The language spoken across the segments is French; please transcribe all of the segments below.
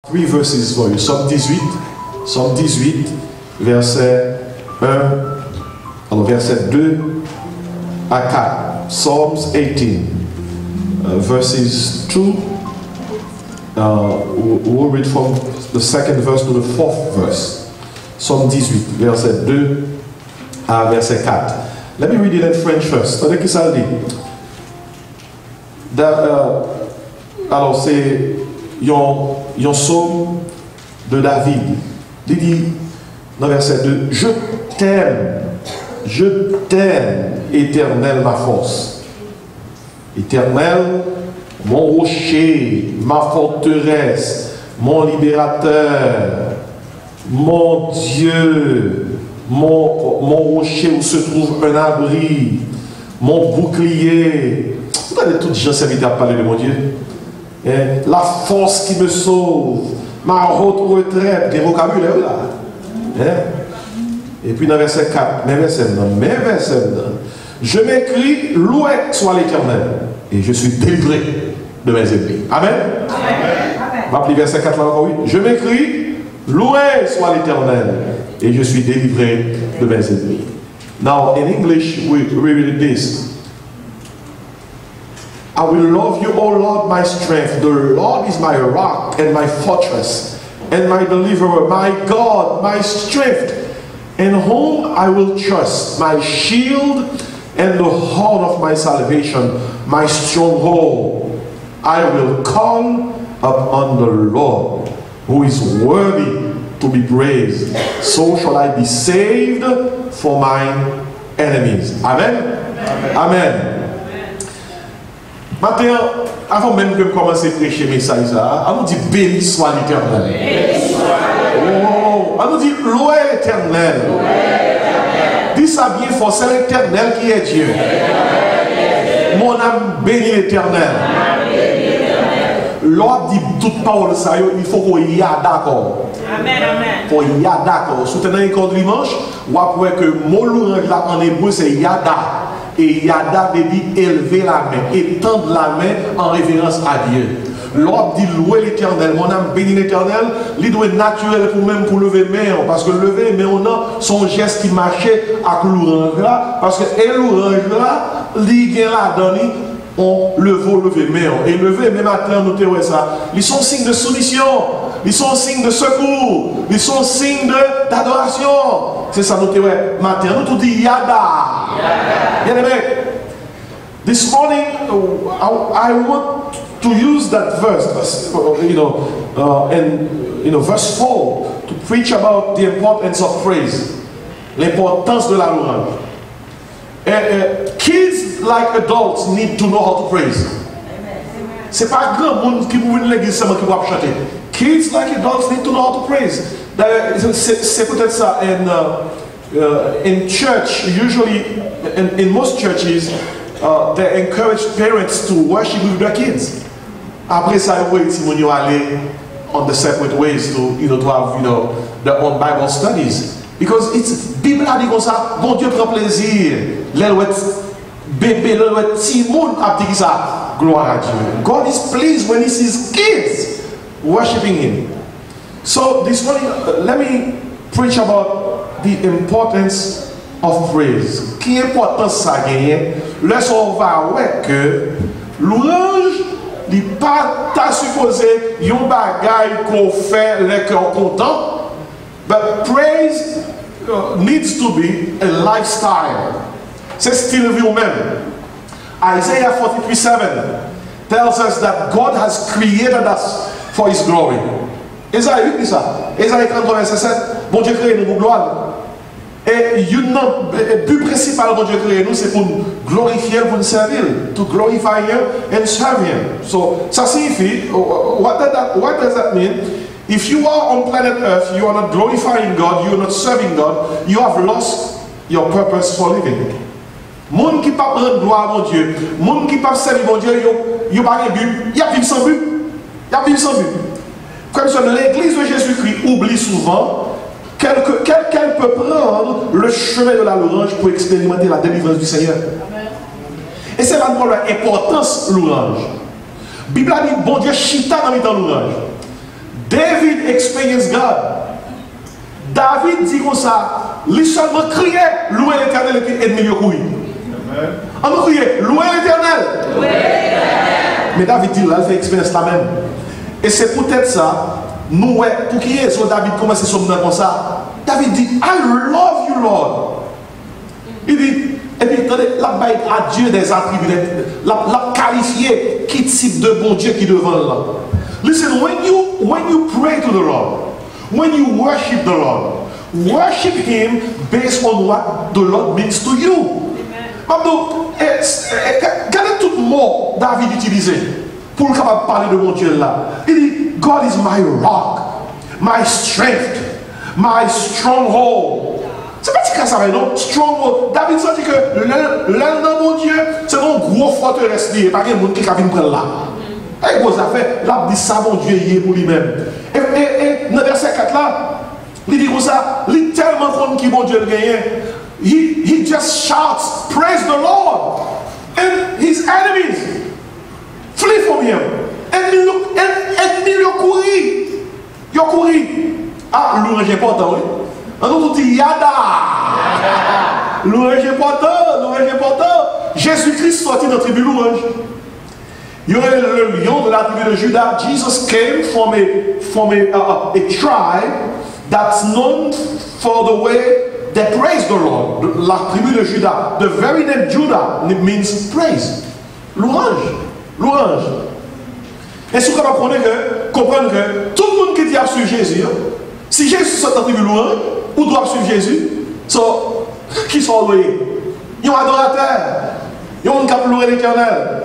Three verses for you. Psalm 18, verset 1, alors verset 2 à 4. Psalms 18, verses 2. We'll read from the second verse to the fourth verse. Psalm 18, verset 2 à verset 4. Let me read it in French first. Attendez qui ça dit. Alors c'est un psaume de David. Il dit dans verset 2, je t'aime, Éternel, ma force. Éternel, mon rocher, ma forteresse, mon libérateur, mon Dieu, mon rocher où se trouve un abri, mon bouclier. Vous avez toutes les gens serviteurs à parler de mon Dieu. La force qui me sauve, ma haute retraite, des vocabulaires là. Et puis dans verset 4, mes versets, je m'écris, loué soit l'Éternel, et je suis délivré de mes ennemis. Amen. On va appeler verset 4 là encore, oui. Je m'écris, loué soit l'Éternel, et je suis délivré de mes ennemis. Now in English we read this. I will love you, O Lord, my strength. The Lord is my rock and my fortress and my deliverer, my God, my strength, in whom I will trust, my shield and the horn of my salvation, my stronghold. I will call upon the Lord, who is worthy to be praised. So shall I be saved for mine enemies. Amen. Amen. Amen. Maintenant, avant même que je commence à prêcher le message, on nous dit béni soit l'Éternel. On nous dit loué l'Éternel. Dis ça bien fort, c'est l'Éternel qui est Dieu. Mon âme bénit l'Éternel. L'ordre dit toute parole ça, il faut qu'on y a d'accord. Amen, amen. Faut y a d'accord. Soutenant l'école dimanche, on voit que mon louange là en hébreu c'est yada. Et yada veut dire élever la main, étendre la main en révérence à Dieu. L'ordre dit louer l'Éternel, mon âme bénit l'Éternel, il doit être naturel pour même pour lever main, parce que lever main on a son geste qui marchait avec l'orange là, parce que l'orange là, il vient là donner, on lever main, et lever même matin nous te ça, ils sont signes de soumission, ils sont signes de secours, ils sont signes d'adoration. C'est ça nous te matin, nous tout dit yada. Bien aimé, this morning I want to use that verse, verse 4, to preach about the importance of praise, l'importance de la louange. Kids like adults need to know how to praise. C'est pas grand monde qui vous l'église seulement qui va chanter. Kids like adults need to know how to praise. C'est peut-être ça. In church, usually in most churches, they encourage parents to worship with their kids. Après ça, ils vont aller on the separate ways to have their own Bible studies, because it's Bible a dit comme ça. Bon Dieu prend plaisir. Bébé, petit monde a dit ça. Gloire à Dieu. God is pleased when He sees kids worshiping Him. So this morning, let me preach about the importance of praise. Qui est important ça gagner? Laissons voir que louange n'est pas ta supposé yon bagay qu'on fait les cœurs contents, but praise needs to be a lifestyle. C'est style vie ou même. Isaiah 43:7 tells us that God has created us for His glory. Esaïe dit ça. Esaïe 43 verset 7. Bon Dieu crée nous pour gloire. Et le but principal bon Dieu crée nous, c'est pour nous glorifier, pour nous servir. To glorify Him and serve Him. So, ça signifie, what does that mean? If you are on planet Earth, you are not glorifying God, you are not serving God, you have lost your purpose for living. Moun qui pas rendre gloire à mon Dieu, moun qui pas servir mon Dieu, yo pas un but, il y a vivre sans but. Il y a vivre sans but. Comme ça, l'église de Jésus-Christ oublie souvent qu'elle peut prendre le chemin de la louange pour expérimenter la délivrance du Seigneur. Amen. Et c'est là pour l'importance de l'ouange. La Bible a dit, bon Dieu, chita dans le louange. David really experienced God. David dit comme ça, lui seulement criait, louer l'Éternel et puis ennemi le courir. On criait, louer l'Éternel. Mais David dit là, il fait expérience la même. Et c'est peut-être ça, nous, pour qui est-ce que David commence à se comme ça? David dit, I love you, Lord. Il dit, et puis, attendez, la baille à Dieu des attributs, la qualifié, qui type de bon Dieu qui devant là. Listen, when you pray to the Lord, when you worship the Lord, worship Him based on what the Lord means to you. Maintenant, regardez tout le mot David utilisé pour le capable parler de mon Dieu là. Il dit, God is my rock, my strength, my stronghold. C'est pas si ça va, non? Stronghold. David sent que l'un de mon Dieu, c'est mon gros forteresse lié. Pas qu'il y a qui vient prendre là. Et vos affaires, là, dit ça, mon Dieu, il est pour lui-même. Et dans le verset 4 là, il dit comme ça, il est tellement connu qui mon Dieu le gagne. He just shouts, praise the Lord. And his enemies flee from him. Ennemis le courir. Ils courir. Ah, louange important, oui. On nous dit yada. Louange important, louange important. Jésus-Christ sorti de la tribu louange. Il y aurait le lion de la tribu de Judas. Jesus came from a tribe that's known for the way they praise the Lord. La tribu de Judas. The very name Judah means praise. Louange. Louange. Et ce qu'on va comprendre que tout le monde qui dit à suivre Jésus, si Jésus sort de la tribu louange, ou doit suivre Jésus, qui sont loués? Ils ont adorateur. Ils ont loué l'Éternel.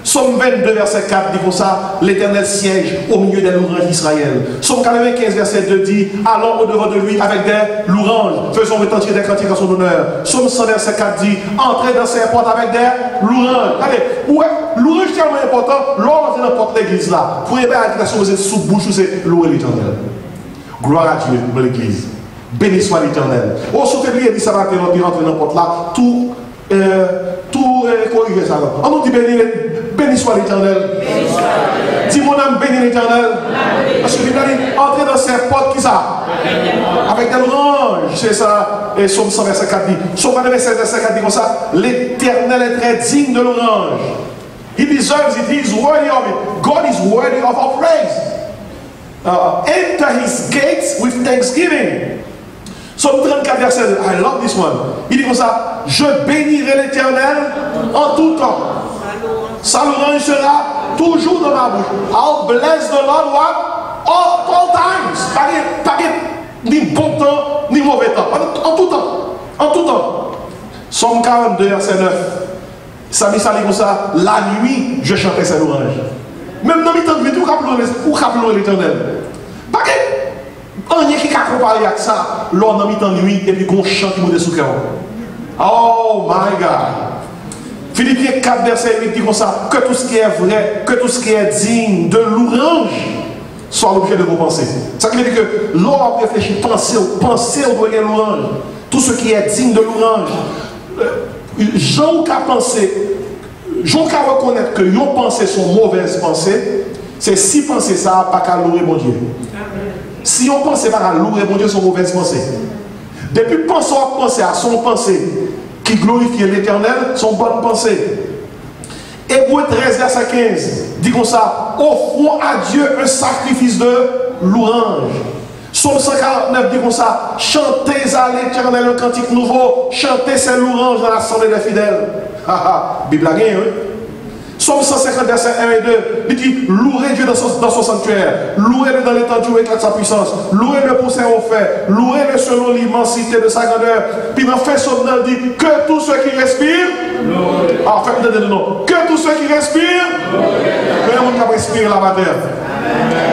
Somme 22, verset 4 dit comme ça, l'Éternel siège au milieu des louanges d'Israël. Somme 95, verset 2 dit, allons au-devant de lui avec des louanges, faisons retentir des cantiques en son honneur. Somme 100, verset 4 dit, entrez dans ses portes avec des louanges. Allez, ouais, louange est tellement important, l'on dans porte l'église là. Pour y avoir la chose sous bouche, c'est louer l'Éternel. Gloire à Dieu dans l'église. Béni soit l'Éternel. Oh, soutenez-lui, il dit ça va te rentrer dans la porte là, tout corriger ça. On nous dit béni soit l'Éternel. Dis mon âme, béni l'Éternel. Parce que il a dit, entrez dans ces portes qui ça. Avec des louanges. C'est ça. Et Somme 100, verset 4 dit. Somme 96, verset 4 dit comme ça. L'Éternel est très digne de louange. He deserves it. He is worthy of it. God is worthy of our praise. Enter his gates with thanksgiving. Somme 34, verset 2. I love this one. Il dit comme ça, je bénirai l'Éternel en tout temps. Sa louange sera toujours dans ma bouche. I'll bless the Lord what? All times. Pas ni bon temps, ni mauvais temps. En tout temps. En tout temps. Somme 42, verset 9. Ça dit comme ça, la nuit, je chantais ses louanges. Même dans mes temps de nuit, où capelons l'Éternel. Pas que on y a qui a parlé avec ça, l'on a mis en nuit et puis qu'on chante qui monte sous cœur. Oh my God. Philippiens 4, verset 8 dit comme ça, que tout ce qui est vrai, que tout ce qui est digne de louange soit l'objet de vos pensées. Ça veut dire que l'on a réfléchi, pensez au doigt de louange. Tout ce qui est digne de louange. Jean a pensé, Jean a reconnaître que yon pensée sont mauvaises pensées, c'est si penser ça, pas qu'à louer mon Dieu. Si on pense pas à louer mon Dieu, son mauvaise pensée. Depuis penser à son pensée qui glorifie l'Éternel, son bonne pensée. Hébreux 13, verset 15 dit comme ça, offrons à Dieu un sacrifice de louange. Psaume 149 dit comme ça, chantez à l'Éternel un cantique nouveau, chantez ses louanges dans l'assemblée des fidèles. Bible a gagné, oui. Psaume 150, verset 1 et 2, il dit, louez Dieu dans son sanctuaire, louez-le dans l'étendue où éclate sa puissance, louez-le pour ses faits, louez-le selon l'immensité de sa grandeur. Puis dans fin psaume, il dit, que tous ceux qui respirent, ah, en fait, non, que tous ceux qui respirent, que le monde qui respire la matin,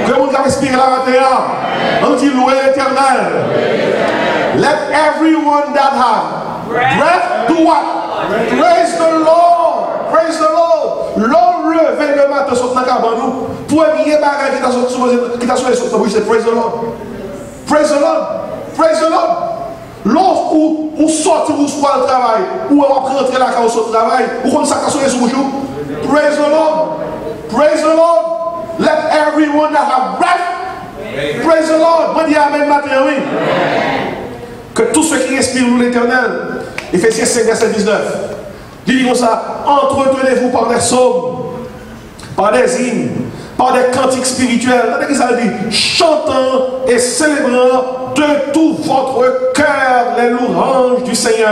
que le monde qui respire la matin, on dit, louez l'Éternel. Let everyone that have breath do what? Praise the Lord. Praise the Lord. L'on levé le matin sur la cabane, premier bagage qui t'a sauvé sur ta bouche, c'est praise the Lord. Praise the Lord. Praise the Lord. Lorsque vous sortez, vous sortez le travail, ou on va rentrer la case au travail, ou on s'est sauvé sur vous. Praise the Lord. Praise the Lord. Let everyone that have breath Praise the Lord. Moi, dis Amen matin, oui. Que tous ceux qui respirent louent l'Éternel. Éphésiens 5, verset 19. Il dit comme ça, entretenez-vous par des psaumes, par des hymnes, par des cantiques spirituels. Regardez ça dit, chantant et célébrant de tout votre cœur les louanges du Seigneur.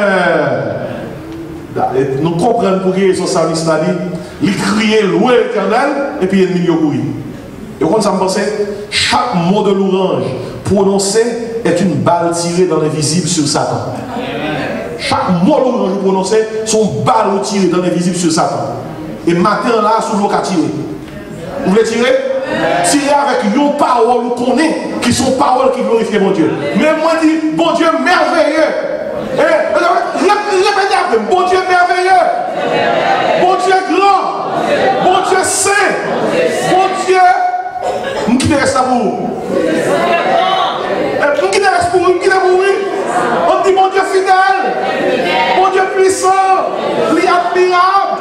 Et nous comprenons pour qui son service là dit, il criait louer l'Éternel et puis il y a courir. Et quand ça me pensait, chaque mot de louange prononcé est une balle tirée dans l'invisible sur Satan. Chaque mot de louange prononcé sont balles tirées dans l'invisible sur Satan. Et matin là, sous l'eau qu'a tiré. Vous voulez tirer? Tirer avec une parole qu'on connaît, qui sont paroles qui glorifient mon Dieu. Mais moi je dis, bon Dieu merveilleux. Répétez après, bon Dieu merveilleux. Bon Dieu grand. Bon Dieu saint. Bon Dieu. Qui reste à vous? Qui reste pour vous? Qui reste pour vous? On dit bon Dieu fidèle. Bon Dieu puissant. Admirable.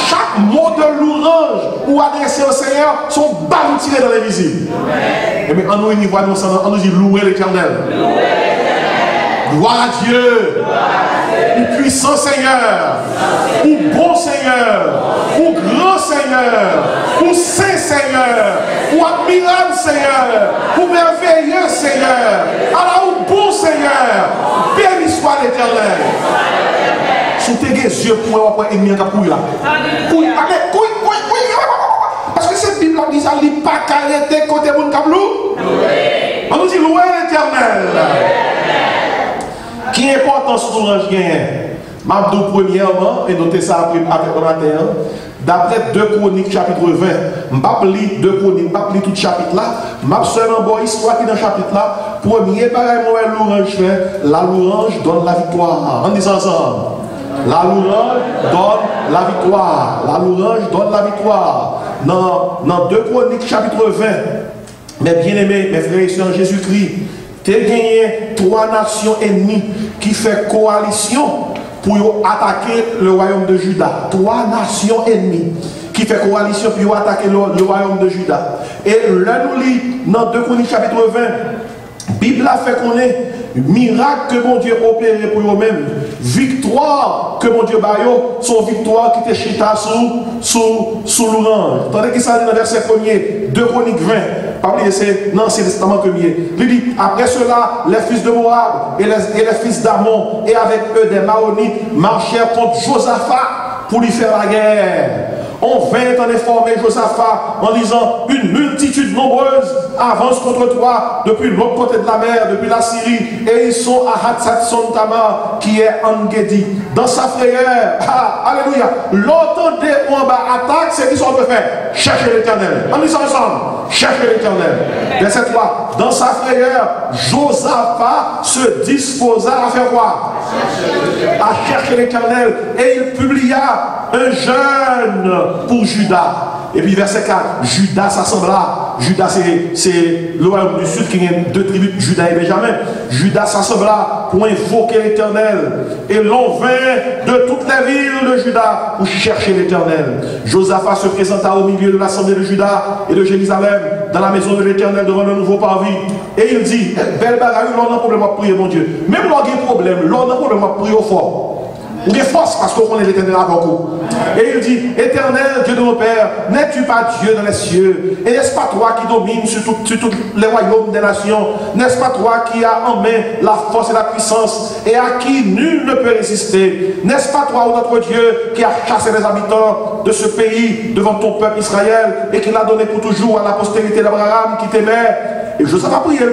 Chaque mot de louange ou adressé au Seigneur sont balles tirées dans l'invisible. Et bien, en nous, on nous dit louer l'Éternel. Gloire à Dieu. Ou puissant Seigneur. Ou bon Seigneur. Ou grand Seigneur. Ou saint Seigneur. Ou admirable Seigneur. Ou merveilleux Seigneur. Alors, ou bon Seigneur. Béni soit l'Éternel. Sous tes yeux pour avoir un ennemi à couille là. Couille. Parce que cette Bible dit ça, il n'y a pas qu'à arrêter côté mon cablou. On nous dit louer l'Éternel. Qui est important sur l'orange gagnant? M'abdou premièrement, et notez ça après le matin, d'après 2 Chroniques chapitre 20, je ne vais pas lire 2 Chroniques, je ne vais pas lire tout le chapitre là, je vais seulement voir l'histoire qui est dans le chapitre là. Premier, pareil, moi, l'orange fait, la louange donne la victoire. On dit ça ensemble. La louange donne la victoire. La louange donne la victoire. Dans 2 Chroniques chapitre 20, mes bien-aimés, mes frères et sœurs en Jésus-Christ, tu as gagné 3 nations ennemies qui font coalition pour attaquer le royaume de Juda. 3 nations ennemies qui font coalition pour attaquer le royaume de Juda. Et là, nous lisons dans 2 Chroniques chapitre 20, la Bible a fait qu'on est miracle que mon Dieu opéré pour eux-mêmes, victoire que mon Dieu baillot, son victoire qui était chita sous l'orange. Tandis que ça dit dans le verset 1er, 2 Chroniques 20, pas oublier, c'est l'Ancien Testament premier. Il dit, après cela, les fils de Moab et les fils d'Ammon et avec eux des Maonites marchèrent contre Josaphat pour lui faire la guerre. On vint en informer Josaphat en disant, une multitude nombreuse avance contre toi depuis l'autre côté de la mer, depuis la Syrie, et ils sont à Hatzat Tamar, qui est en Gedi. Dans sa frayeur, alléluia, l'entendez en bas attaque, c'est qu'ils sont en train de faire. Cherchez l'Éternel. On dit ça ensemble. Cherchez l'Éternel. Verset 3. Dans sa frayeur, Josaphat se disposa à faire quoi? À chercher l'Éternel. Et il publia un jeûne pour Judas. Et puis verset 4, Judas s'assembla. Judas c'est le royaume du sud qui a 2 tribus, Judas et Benjamin. Judas s'assembla pour invoquer l'Éternel. Et l'on vint de toutes les villes de Judas pour chercher l'Éternel. Josaphat se présenta au milieu de l'assemblée de Judas et de Jérusalem, dans la maison de l'Éternel, devant le nouveau parvis. Et il dit, belle bagaille, l'on a un problème à prier, mon Dieu. Même l'on a un problème, l'on a un problème à prier au fort. Ou des forces parce qu'on connaît l'Éternel avant vous. Et il dit, Éternel, Dieu de nos pères, n'es-tu pas Dieu dans les cieux? Et n'est-ce pas toi qui domines sur tous les royaumes des nations? N'est-ce pas toi qui as en main la force et la puissance et à qui nul ne peut résister? N'est-ce pas toi, ô notre Dieu, qui a chassé les habitants de ce pays devant ton peuple Israël et qui l'a donné pour toujours à la postérité d'Abraham qui t'aimait? Et Josaphat priait.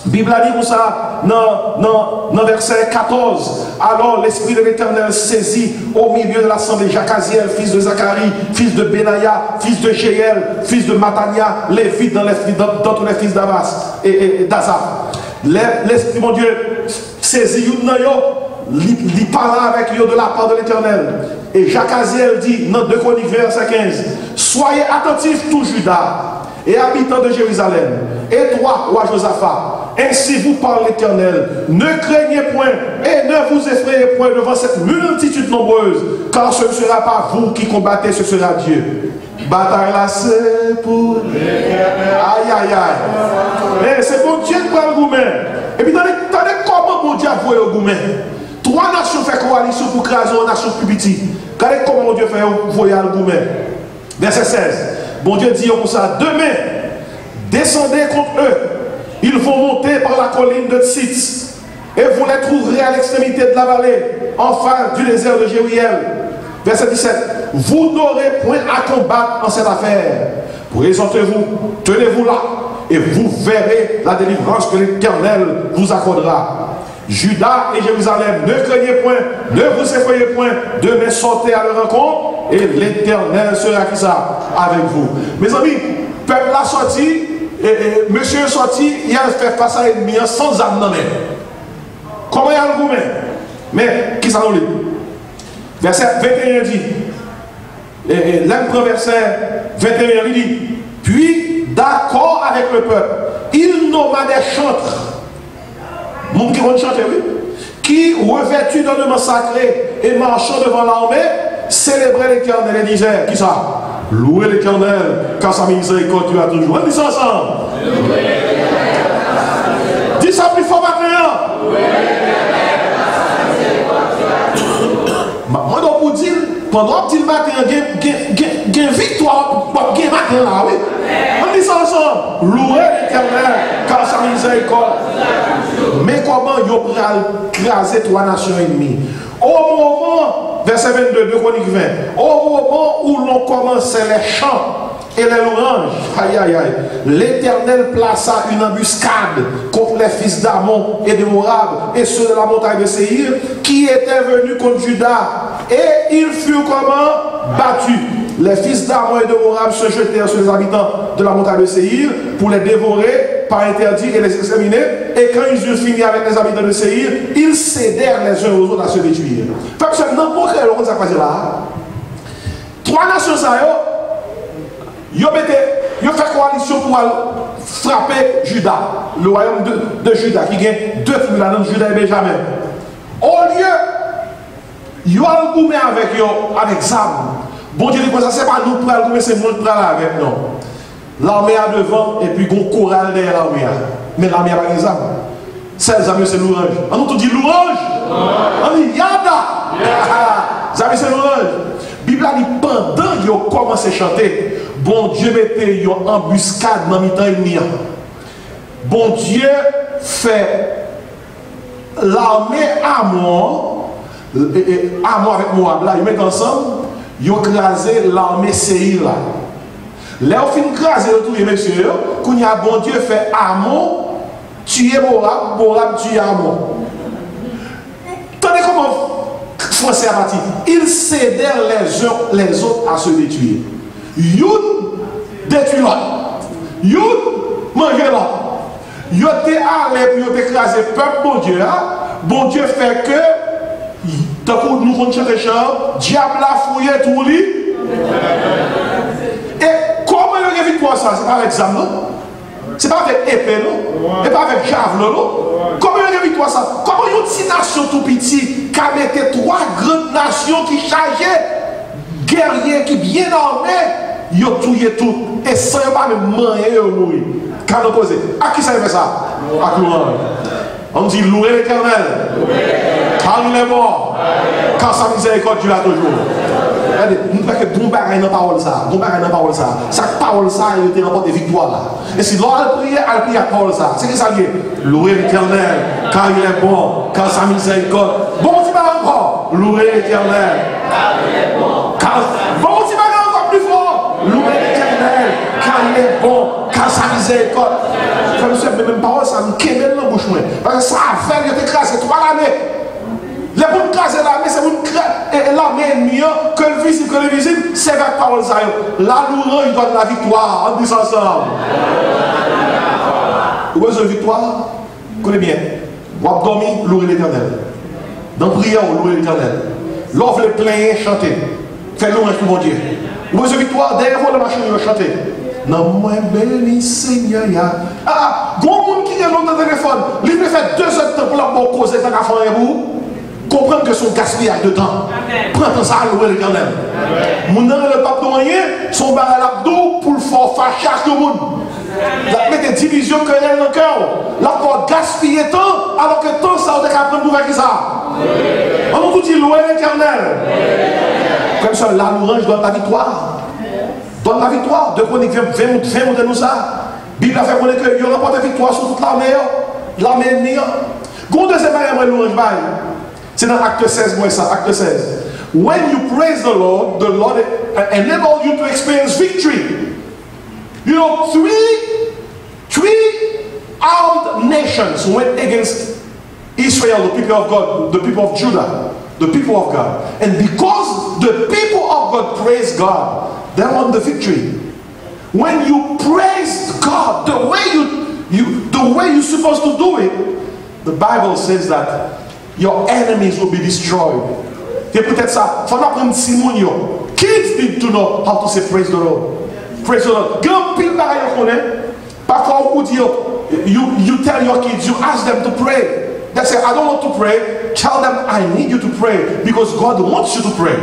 Bible a dit comme ça dans verset 14. Alors l'esprit de l'Éternel saisit au milieu de l'assemblée Jacaziel, fils de Zacharie, fils de Benaya, fils de Jéel, fils de Matania, lévite d'entre les fils d'Avas et d'Azaph. L'esprit, mon Dieu, saisit il parla avec eux de la part de l'Éternel. Et Jacaziel dit dans 2 Chroniques verset 15, soyez attentifs tout Juda et habitants de Jérusalem, et toi, roi Josaphat, ainsi vous parle l'Éternel, ne craignez point et ne vous effrayez point devant cette multitude nombreuse, car ce ne sera pas vous qui combattez, ce sera Dieu. Bataille là, c'est pour. Aïe, aïe, aïe. C'est pour Dieu qui prend le gourmet. Et puis, attendez comment mon Dieu a voué le gourmet. 3 nations font coalition pour craser une nation plus petite. Regardez comment mon Dieu fait voyer le gourmet. Verset 16. Bon Dieu dit pour ça, demain, descendez contre eux. Ils vont monter par la colline de Tzitz. Et vous les trouverez à l'extrémité de la vallée, en face du désert de Jéruel. Verset 17. Vous n'aurez point à combattre en cette affaire. Présentez-vous, tenez-vous là, et vous verrez la délivrance que l'Éternel vous accordera. Judas et Jérusalem, ne craignez point, ne vous effrayez point, demain sortez à leur rencontre, et l'Éternel sera qui ça avec vous. Mes amis, peuple a sorti, et monsieur est sorti, il a fait face à l'ennemi sans âme dans la main. Comment il y a le gourmet? Mais, qui ça nous lit? Verset 21 dit, l'un prend verset 21, il dit, puis d'accord avec le peuple, il nomma des chantres, monde qui vont chanter, oui, qui, revêtus d'ornements sacrés et marchant devant l'armée, célébraient l'Éternel et disaient, qui ça? Louez l'Éternel, car sa miséricorde tu as toujours. On dit ça ensemble. Dis ça plus fort maintenant. Moi, donc, pour dire, pendant que le matin, il y a une victoire, il y a matin là, oui. On dit ça ensemble. Louez l'Éternel, car sa miséricorde. Mais comment il va craser 3 nations ennemies? Au moment, verset 22 de Chronique 20, au moment où l'on commençait les chants et les louanges, aïe aïe aïe, l'Éternel plaça une embuscade contre les fils d'Amon et de Moab et ceux de la montagne de Séhir qui étaient venus contre Juda. Et ils furent comment? Battus. Les fils d'Amon et de Moab se jetèrent sur les habitants de la montagne de Séhir pour les dévorer par interdit et les exterminer. Et quand ils eurent fini avec les habitants de Séhir, ils cédèrent les uns aux autres à se détruire. Parce que n'importe quel autre, ça passe là. 3 nations, ils ont fait coalition pour frapper Juda, le royaume de Juda, qui gagne 2 tribus là, Juda et Benjamin. Au lieu, ils ont le gourmet avec Zam. Bon Dieu dit que ça, c'est pas nous pour le gourmet, c'est nous pour avec nous. L'armée a devant et puis on chorale derrière l'armée. Mais l'armée a pas des âmes. Celles amis, c'est l'orange. On nous dit l'orange. On dit yada. Amis, c'est l'orange. La Bible a dit pendant qu'ils ont commencé à chanter, bon Dieu mettait une embuscade dans le temps ennemi. Bon Dieu fait l'armée Amon avec Moab là, ils mettent ensemble, ils ont crasé l'armée Séhir là. Là, au fin de craser le tout, messieurs, quand il y a bon Dieu fait Amon, tuer Moab, Moab tuer Amon. Tenez comment français a parti. Ils cédèrent les uns les autres à se détruire. Youn détruit l'autre. Youn mange l'autre. Yo te allé pour écraser le peuple, bon Dieu. Bon Dieu fait que, tant que nous comptons chanter chant, diable a fouillé tout lui. Et comment il y a une victoire ça? C'est pas avec Zam, non? C'est pas avec épée, non? Et pas avec javelot, non? Comment il y a une victoire ça? Comment il y a une petite nation tout petit qui a mis 3 grandes nations qui chargeaient, guerriers qui bien armés, ils ont tué tout. Et sans pas même manger ou mourir. Quand on pose, à qui ça fait ça? À l'orange. On dit louer l'Éternel. Car il est mort. Car sa miséricorde dure toujours. Regardez, nous ne faisons que bon bagaille dans la parole ça. Bon bagaille dans la parole ça. Chaque parole ça, il a remporté victoire là. Et si l'on a prié, elle prie à la parole ça. C'est que ça lié. Louer l'Éternel. Car il est bon. Car sa miséricorde. Bon, tu vas encore. Louer l'Éternel. Car il est bon. Bon, tu vas encore plus fort. Louer l'Éternel. Car il est bon. Car sa miséricorde. Je me souviens, même parole ça me quémelle dans la bouche. Parce que ça a fait, il a écrasé 3 années. Les pour craser l'armée, c'est pour craser l'armée ennemie, que le visible, c'est avec parole ça. La louange, il doit de la victoire. On dit ça ensemble. Vous avez une victoire? Connaissez bien. Vous avez dormi, louez l'Éternel. Dans la prière, louez l'Éternel. L'offre le plein, chantez. Faites louange pour mon Dieu. Vous avez une victoire, derrière vous, la machine, chantez. Non, moi, béni Seigneur. Ah, bon monde qui est dans le téléphone, il peut faire 2 heures de temps pour la cause et t'as qu'à faire un bout. comprendre que son gaspillage de temps. Prends ça à louer l'Éternel. Mon nom le pape de moyen, son bar à l'abdou pour le faire fâchage de monde. La mettre des divisions que dans le cœur. La porte gaspiller temps, alors que temps ça, on est capable de faire ça. On nous dit louer l'Éternel. Comme ça, la louange donne la victoire. Donne la victoire. De Chroniques 20 de nous ça. La Bible a fait connaître qu'il y aura pas de victoire sur toute l'armée. L'armée ennemie. Quand deuxième bagage louange bail. C'est dans Acte 16, moi ça, Acte 16. When you praise the Lord enables you to experience victory. You know, three armed nations went against Israel, the people of God, the people of Judah, the people of God. And because the people of God praised God, they won the victory. When you praise God the way you're supposed to do it, the Bible says that your enemies will be destroyed. Et peut-être ça, il faut apprendre Simon. Kids need to know how to say praise the Lord. Praise the Lord. Grand pile pareil on connaît. Parfois on dit, you tell your kids, you ask them to pray. They say, I don't want to pray. Tell them, I need you to pray because God wants you to pray.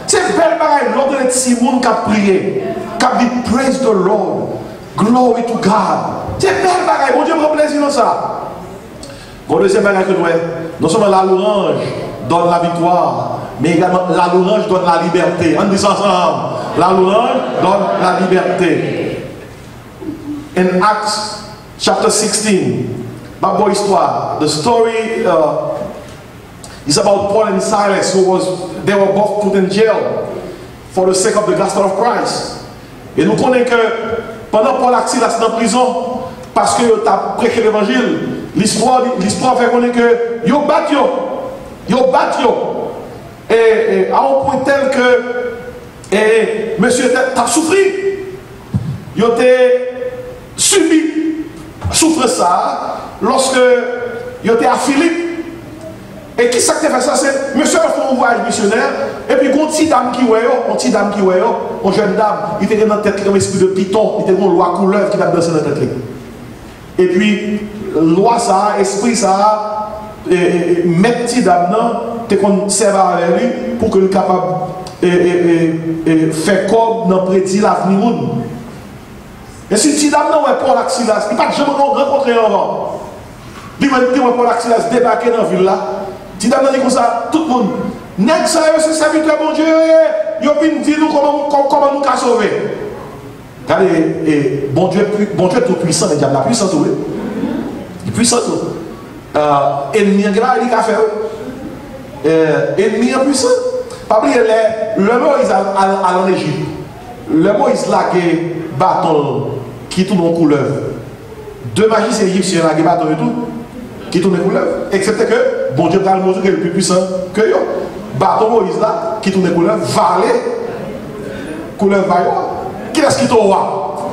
C'est belle pareil. Lors de Simon qui a prié, qui a dit praise the Lord, glory to God. C'est belle pareil. Bon Dieu me plaisir dans ça. Bon, deuxième bagage que nous avons, non seulement la louange donne la victoire, mais également la louange donne la liberté. On dit ça ensemble. La louange donne la liberté. In Acts chapter 16, ma bonne histoire, the story is about Paul and Silas, they were both put in jail for the sake of the gospel of Christ. Et nous connaissons que pendant Paul et Silas dans la prison, parce que tu as prêché l'évangile, l'histoire fait connaître que yo bat yo. Et à un point tel que monsieur t'a souffert. Yo t'es subi souffre ça lorsque yo t'es à Philippe. Et qui ça qui fait ça? C'est monsieur a fait un voyage missionnaire. Et puis une petite dame qui voyait, une jeune dame, il était dans la tête comme un esprit de python, il était dans une loi couleuvre qui a dansé dans la tête. Et puis, loi ça, esprit ça, mettre petite dame, tu conserves avec lui pour que le capable faire comme dans prédit l'avenir. Et si petite dame non est Paul et Silas, il n'a pas jamais rencontré avant. Il m'a dit Paul et Silas débarquer dans la ville là. Petite dame dit comme ça, tout le monde. N'est-ce pas ce serviteur bon Dieu, il vient dire nous comment nous sauver. Regardez, bon Dieu est tout puissant, mais diable la puissance, oui. Il est puissant. Ennemi en guerre, il a fait. Ennemi en puissant. Pas oublier, le Moïse à l'Égypte. Le Moïse là qui est bâton qui tourne en couleuvre. Deux magiciens égyptiens là qui bâton et tout, qui tourne en couleuvre. Excepté que, bon Dieu, le Moïse est le plus puissant que eux. Bâton Moïse là, qui tourne en couleuvre, valet, couleuvre vaillant. Qui est-ce qui est au roi?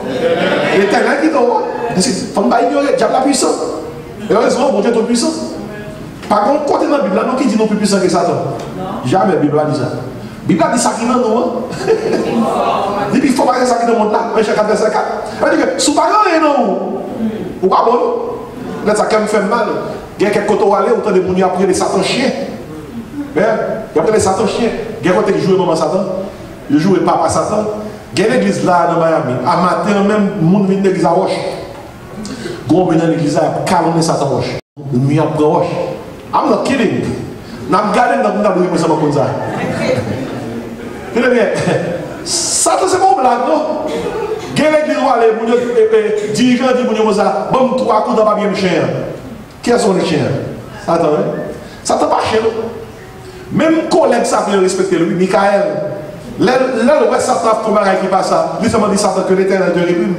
L'éternel qui est au roi. Il faut ne pas ignorer, diable la puissance. Et heureusement, bon Dieu est tout puissant. Par contre, côté dans la Bible, nous qui dit non plus puissant que Satan? Jamais la Bible dit ça. La Bible dit ça qui est dans nous. Il faut pas que ça qui est dans le monde là. Mais chacun de ces cas. Elle dit que sous pas rien, non. Ou pas bon? Là, ça quand même fait mal. Il y a quelques côtés où aller, autant de monde après les Satan chiens. Il y a après les Satan chiens. Il y a côté qui joue maman Satan. Il joue papa Satan. Il y a l'église là dans Miami. À matin, même, le monde vient de l'église à Roche. Gros dans l'église à calmer Satan Roche. Le mieux après Roche. I'm not kidding. Nam gardé dans le monde comme ça. Satan, c'est pas une blague, non? Il y a l'église où aller, le dirigeant dit comme ça, bon, 3 coups dans pas bien le chien. Qui sont les chiens? Satan, Satan pas chien. Même collègue ça peut respecter lui, Michael. Là, le reste Satan pour marrer qui passe ça. Lui seulement dit Satan que l'Éternel de réprime.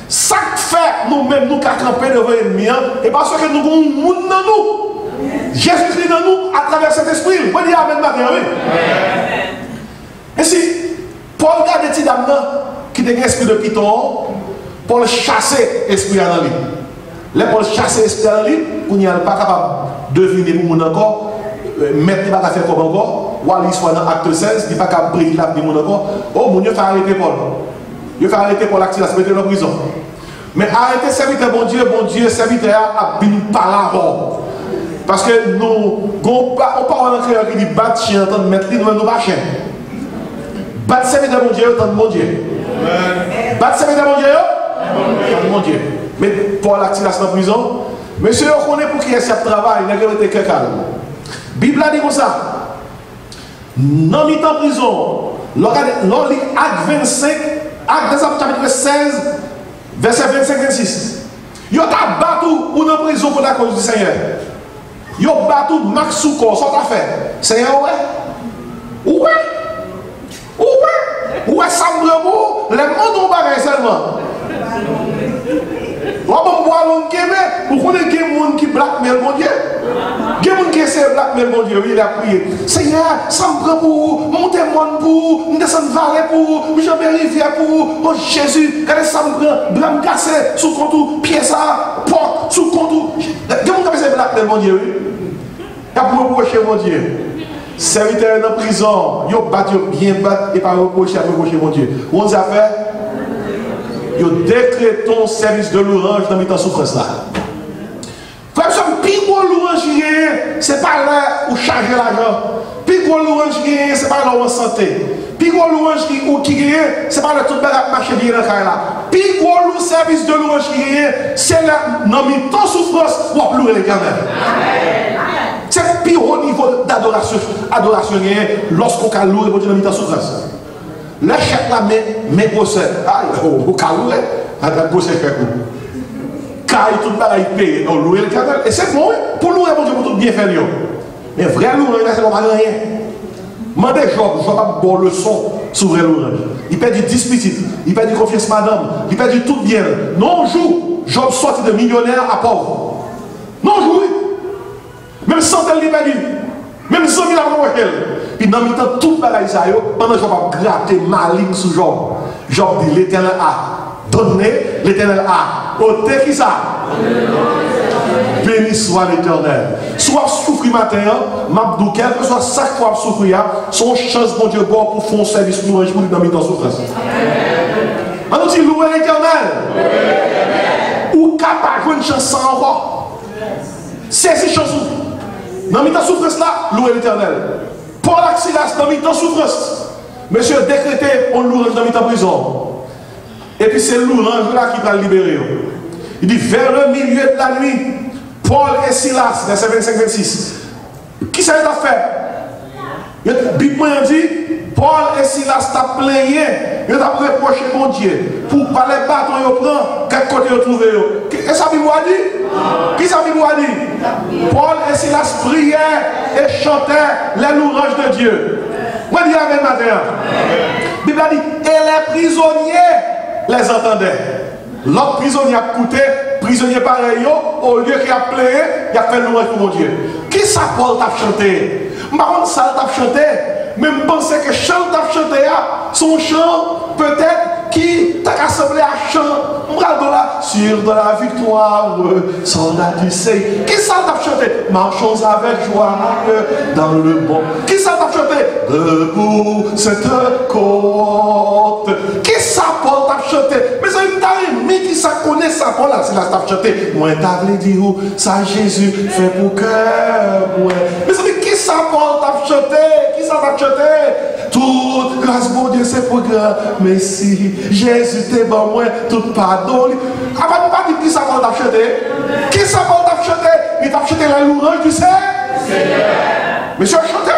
Ça fait nous-mêmes, nous qui camper devant l'ennemi, et parce que nous avons un monde dans nous. Jésus-Christ dans nous à travers cet esprit. Vous dites Amen matin, oui. Et si Paul regarde des petits dames qui ont un esprit de python, Paul chasser l'esprit dans lui. Là, Paul chasser l'esprit dans lui, qu'on n'est pas capable de deviner pour nous encore, mettre les bagages faire comme encore, ou aller soit dans Acte 16, il n'est pas capable de briller l'avenir encore. Oh mon Dieu, il faut arrêter Paul. Il faut arrêter Paul l'accident, se mettre dans la prison. Mais arrêtez serviteur, bon Dieu, serviteur a bien parlé avant. Parce que nous, on parle en créole qui dit battre chien, entendre mettre lui, nous ne pas chien. Battre serviteur mon Dieu, entendre mon Dieu. Battre serviteur mon Dieu, entendre mon Dieu. Mais pour l'activation en prison, monsieur, on connaît pour qui est-ce qu'il travail, il n'a pas été calme. La Bible a dit comme ça. Dans le temps prison, l'on lit Acte 25, Acte des Apôtres chapitre 16, verset 25-26. Yo ta battu ou dans prison pour la cause du Seigneur. Yo battu Max Souko, ça t'a fait. Seigneur, ouais. Ouais, ça me bravo, les mots n'ont pas seulement. On va voir l'homme qui est, vous connaissez des gens qui blackmail mon Dieu. Des gens qui essaient de blackmail mon Dieu, il a prié. Seigneur, ça me prend pour, monter mon pour, me descendre vallée pour, me jamber rivière pour, oh Jésus, regardez ça me prend, bras me casser, sous compte, pièce à, porte, sous compte. Des gens qui essaient de blackmail mon Dieu, oui. Il y a pour reprocher mon Dieu. Serviteur dans la prison, ils battent bien battent et pas reprocher mon Dieu. On a fait. Yo décrétons service de l'orange dans mes temps souffrance là. Frère, ce plus gros l'orange c'est pas là où charger l'argent. Plus gros l'orange c'est pas là où en santé. Plus gros l'orange qui c'est pas là tout le marché bien dans là. Plus gros le service de l'orange c'est là dans mes temps souffrance pour louer l'Éternel. C'est le plus haut niveau d'adoration lorsqu'on a loué mon Dieu dans mes temps souffrance. Le chef là, mais procès. Ah, au cas où, il procès fait quoi? Car il tout le pareil payé, on loue le canal. Et c'est bon, pour louer, mon Dieu, pour tout bien faire. Mais vrai louange, c'est pas rien. Mandez Job, Job a bon leçon sur vrai louange. Il perd du 10 petites, il perd du confiance madame, il perd du tout bien. Non, joue, Job sorti de millionnaire à pauvre. Non, joue. Même 100 000 il perdu. Même 100 000 avant puis dans le temps, tout le pareil, pendant que je vais gratter maligne sous Job. Job dit l'Éternel a donné, l'Éternel a ôté qui ça? Béni soit l'Éternel. Soit souffrir matin, m'abdou, quel que soit chaque fois souffrir, son chance, mon Dieu, pour faire un service pour nous dans le temps souffrance. On nous dit louer l'Éternel. Ou capable de chanson encore. C'est ces chansons. Dans le temps souffrance là, louer l'Éternel. Paul Axilas dans le temps souffrance. Monsieur décrété, on l'orange dans le temps prison. Et puis c'est l'orange là qui va le libérer. Il dit vers le milieu de la nuit, Paul et Silas, verset 25-26. Qui ça a fait? La Bible dit, Paul et Silas t'a plaigné, ils ont reproché mon Dieu. Pour pas les bâtons, ils prennent, quel côté ils trouvent. Qu'est-ce que ça Bible a dit? Qui ça Bible a dit? Paul et Silas priaient et chantaient les louanges de Dieu. Moi, je dis avec matin. La Bible a dit, et les prisonniers les entendaient. L'autre prisonnier a coûté, prisonnier pareil, au lieu qu'il a plaigné, il a fait louange pour mon Dieu. Qui ça Paul t'a chanté? Par contre, ça t'a chanté. Même penser que chant t'a chanté, son chant peut-être qui t'a assemblé à chant, sur de la victoire, soldat du Seigneur. Qui ça t'a chanté? Marchons avec joie dans le monde. Qui ça t'a chanté? Debout cette côte. Qui ça Paul t'a chanté? Mais c'est une dame qui ça connaît ça Paul là, c'est la t'a chanté. Moi t'as dit où ça Jésus fait pour cœur. Mais c'est qui ça Paul t'a chanté? Qui ça t'a chanté? Toute grâce mon Dieu c'est pour grand. Mais si Jésus t'est bon moi tout pardon. Ah bah pas dire qui ça Paul t'a chanté? Qui ça Paul t'a chanté? Il t'a chanté la louange du Seigneur. Monsieur chanteur.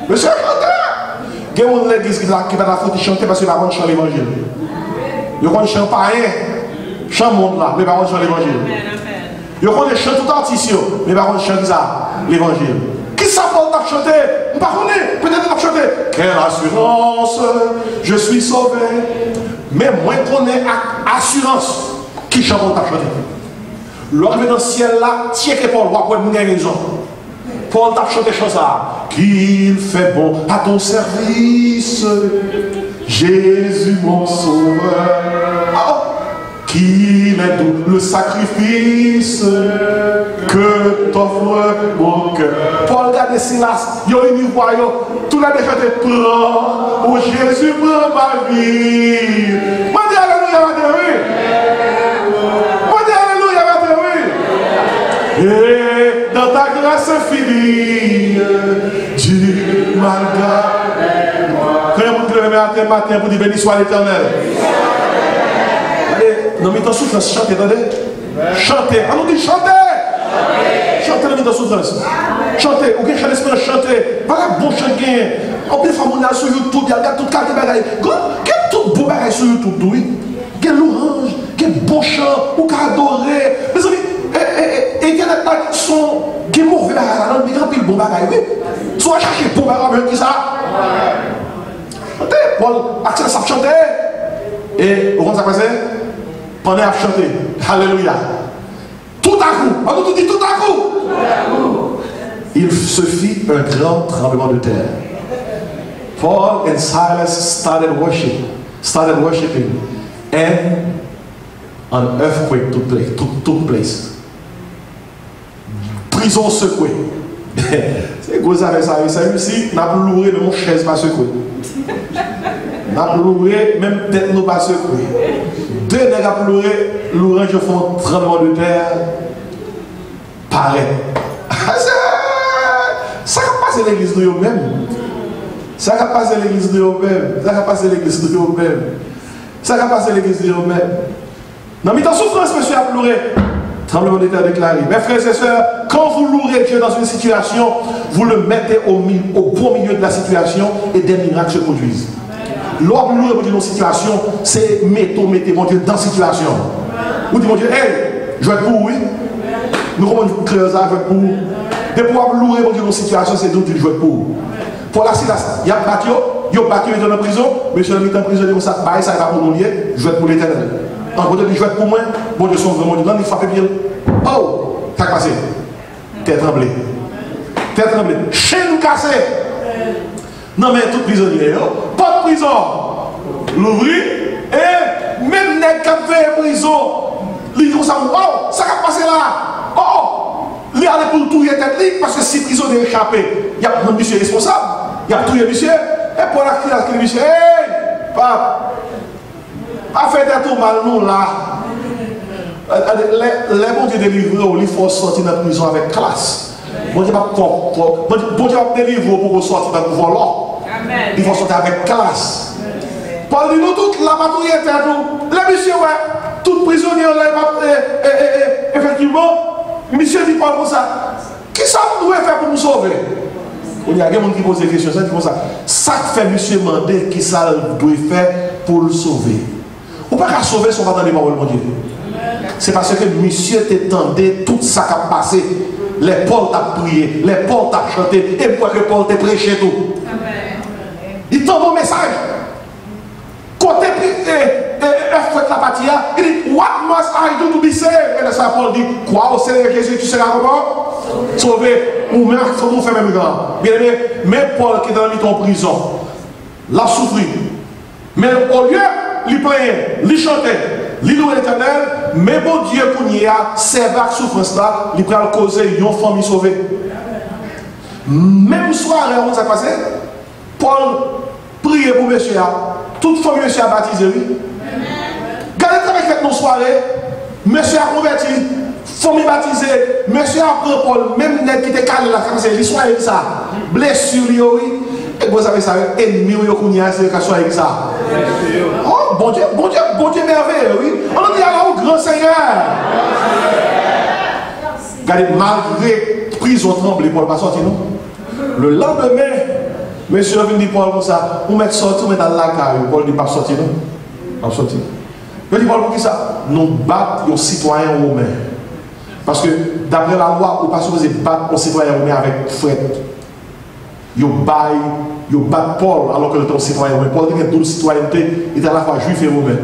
Monsieur chanteur. Il y a une église qui va la faute chanter parce qu'il va chanter l'évangile. Il y a un chant pareil. Chant monde là, mais pas chanter l'évangile. Il y a un chant tout artiste, mais pas chanter ça, l'évangile. Qui ça Paul t'a chanté? Peut-être t'a chanté. Quelle assurance, je suis sauvé. Mais moi je connais assurance. Qui chante Paul t'a chanté? L'homme dans le ciel là, tiens que Paul, va une raison. Paul t'a chanté chose ça. Qu'il fait bon à ton service, Jésus mon sauveur. Qu'il est doux le sacrifice que t'offre mon cœur. Paul regarde Silas, il y a une voix, tout la défaite prend, où Jésus prend ma vie. Moi dis alléluia, ma oui. Moi dis alléluia, ma oui. Et dans ta grâce. fini. Dieu m'a gardé moi. Quand vous levez matin pour dire béni soit l'Éternel. Allez, non mais dans souffrance, chantez, attendez. Chantez, allons dire chantez. Chantez dans la souffrance. Chantez, ou bien chantez l'esprit, chantez. Pas un bon chant gain. On peut faire mon âge sur YouTube, il y a tout cas de bagailles. Quel tout beau bagaille sur YouTube, oui. Quel louange, quel bon chant, ou qu'a adoré. Mes amis, et il y a des gens qui sont mauvais bagailles, mais il y a bon bagaille, oui. Soit chercher bon bagaille, qui ça. Chantez, Paul, Axel, ça chanter. Et vous comprenez ça passé? Pendant à chanter. Alléluia. Tout à coup, on nous dit tout à coup. Il se fit un grand tremblement de terre. Paul and Silas started worshiping, and an earthquake took place. Prison secouée. C'est quoi ça avec ça? Ça ici, n'a pas loué de mon chaise pas secouée. N'a pas loué, même tête nous pas secouée. Deux nègres à louer, l'orange font tremblement de terre. Pareil. Ça va passer l'église de eux-mêmes. Ça va passer l'église de eux-mêmes. Ça va passer l'église de eux-mêmes. Ça va passer l'église de eux-mêmes. Non, mais dans souffrance, monsieur a pleuré. Tremblement de terre déclaré. Mes frères et sœurs, quand vous louerez Dieu dans une situation, vous le mettez au bon milieu de la situation et des miracles se produisent. Lors de louer Dieu dans une situation, c'est mettez mon Dieu dans la situation. Vous dites mon Dieu, hey, je vais être pour, oui. Nous commençons à créer ça, je vais être pour. De pouvoir louer mon Dieu dans une situation, c'est d'autres, je vais être pour. Pour la Silas, il y a battu, il y a battu, il est dans la prison, monsieur le mis en prison, il ça va pour mon lieu, je vais être pour l'éternel. En gros, je vais être pour moi, bon Dieu sauve mon Dieu, non, il frappe bien. Oh, ça a passé. T'es tremblé. T'es tremblé. Chaîne cassée. Non, mais tout prisonnier, pas de prison. L'ouvrir, et même les qui ont fait prison, ils disent ça, oh, ça a passé là. Oh, il allait pour tout tête parce que si prisonnier échappé, il y a un monsieur responsable, il y a tout monsieur, et pour la monsieur, hey, pape, pas fait des tout mal, nous là. Les bons Dieu délivrés, il faut sortir de la prison avec classe. Bon Dieu va délivrer pour sortir dans le pouvoir là. Il faut sortir avec classe. Paul dit nous toute la patrouille est à nous. Les messieurs, ouais, tout prisonnier là, effectivement, monsieur dit Paul comme ça. Qui ça vous doit faire pour nous sauver? Il y a des gens qui posent des questions, ça dit comme ça. Ça fait monsieur demander qui ça doit faire pour le sauver. Ou pas qu'à sauver son pas dans les paroles de Dieu. C'est parce que monsieur t'étendait tout ça qui a passé. Les Paul t'a prié, les Paul t'a chanté, et pourquoi que Paul t'a prêché tout. Il t'envoie un message. Côté fouette la partie, il dit, what must I do to be saved? Et là, ça Paul dit, quoi au Seigneur Jésus, tu seras comment? Sauvé. Ou même, il faut nous faire même grand. Bien aimé, mais Paul qui est dans la prison, l'a souffri. Mais au lieu, il plaignait, il chantait. Il loue l'Éternel, mais bon Dieu, pour y a servi à souffrance là, il prend causer une famille sauvée. Même soir, on s'est passé, Paul priait pour monsieur, toute famille monsieur a baptisé, oui. Gardez avec cette nos soirées, monsieur a converti, famille baptisée, monsieur a pris Paul, même net qui était calé là, comme c'est l'histoire avec ça, blessure, oui. Et vous savez ça, ennemi, c'est qu'à soit avec ça. Oh, bon Dieu merveilleux, oui. On a dit alors au grand Seigneur. Regardez, malgré prison tremblée, Paul pas sorti, non? Le lendemain, monsieur vient dire Paul comme ça, on met sorti, on met dans la caille, Paul dit pas sorti, non? Pas sorti. Je dis Paul pour qui ça? Nous battons les citoyens romains. Parce que d'après la loi, on ne peut pas supposer battre les citoyens romains avec fret. Yo bat Paul alors que le temps citoyen romain. Paul était double citoyenneté, il était à la fois juif et romain.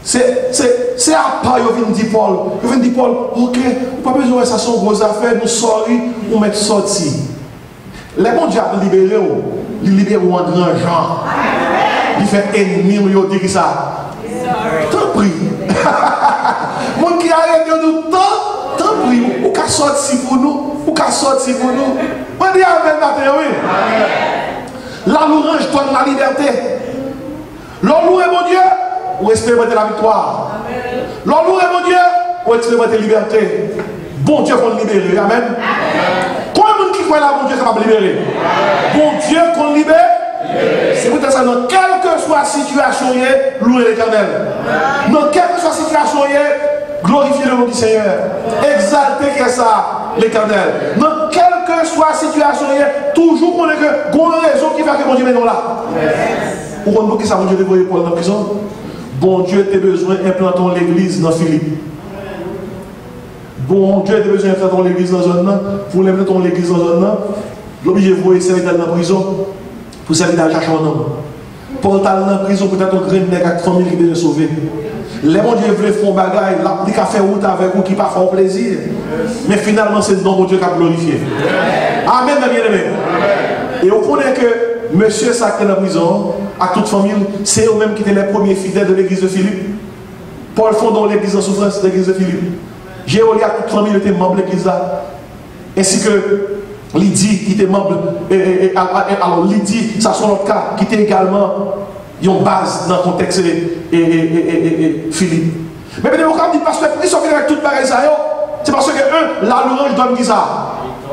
C'est à part, il vient dire Paul. Il vient dire Paul, ok, pas besoin de ça, sont grosses affaires, nous sorry, on met sorti. Les bons diables libérés, ils libèrent en grand genre. Il fait ennemi, il dit ça. Tant pis. Mon qui arrête de nous, tant pis, ou qu'à sortir pour nous, ou qu'à sortir pour nous. On dit Amen, oui. La louange donne la liberté. L'on loue mon Dieu, ou expérimenter la victoire. L'on loue mon Dieu, ou expérimenter la liberté. Bon Dieu pour nous libérer. Amen. qui croit là, bon Dieu est capable de libérer. Bon Dieu qu'on libère. C'est pour ça, dans quelle que soit la situation, louez l'Éternel. Dans quelle que soit la situation, glorifiez le nom du Seigneur. Exaltez que ça, l'Éternel. Dans quelle que soit la situation, toujours qu'on ait une raison qui fait que mon Dieu est là. Pourquoi nous, ça, mon Dieu, déployer Paul dans la prison? Bon Dieu, tu as besoin d'implanter l'église dans Philippe. Bon Dieu, tu as besoin d'implanter l'église dans zone là. Pour l'implanter l'église dans zone là, l'obligé de vous essayer d'aller dans la prison. Pour servir d'aller chercher un homme. Pour aller dans la prison, peut-être un grand nègre avec 3000 qui veut sauver. Les mon Dieu veulent faire un bagage, il a fait route avec vous qui pas faire plaisir. Mais finalement, c'est le nom de Dieu qui a glorifié. Amen, mes bien-aimés. Et on connaît que monsieur Sacré dans la prison, à toute famille, c'est eux-mêmes qui étaient les premiers fidèles de l'église de Philippe. Paul fondant l'église en souffrance de l'église de Philippe. Jéoli à toute famille était membre de l'église là. Ainsi que Lydie qui était membre, alors Lydie, ça c'est notre cas, qui était également une base dans le contexte Philippe. Mais bien, on dit parce que ils sont venus avec toute pareille ça, c'est parce que un, la louange donne qui ça?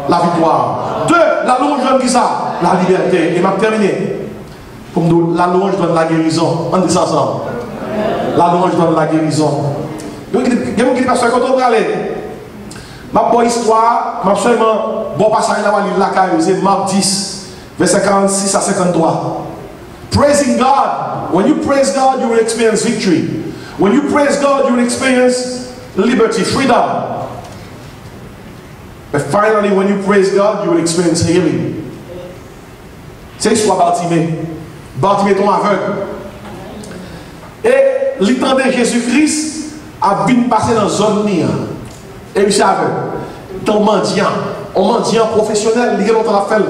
La victoire. Deux, la louange donne qui ça? La liberté. Et m'a terminé. Pour nous, la louange donne la guérison. On dit ça ensemble. La louange donne la guérison. Donc, il y a des gens qui disent parce que quand on va aller, ma bonne histoire, ma seulement bon passage là, c'est Marc 10, verset 46 à 53. Praising God. When you praise God, you will experience victory. When you praise God, you will experience liberty, freedom. But finally, when you praise God, you will experience healing. C'est l'histoire Bartimée. Bartimée est aveugle. Et l'étendard de Jésus-Christ a bien passé dans la zone nia. Et il savait, dans un mendiant professionnel, il y a longtemps à faire.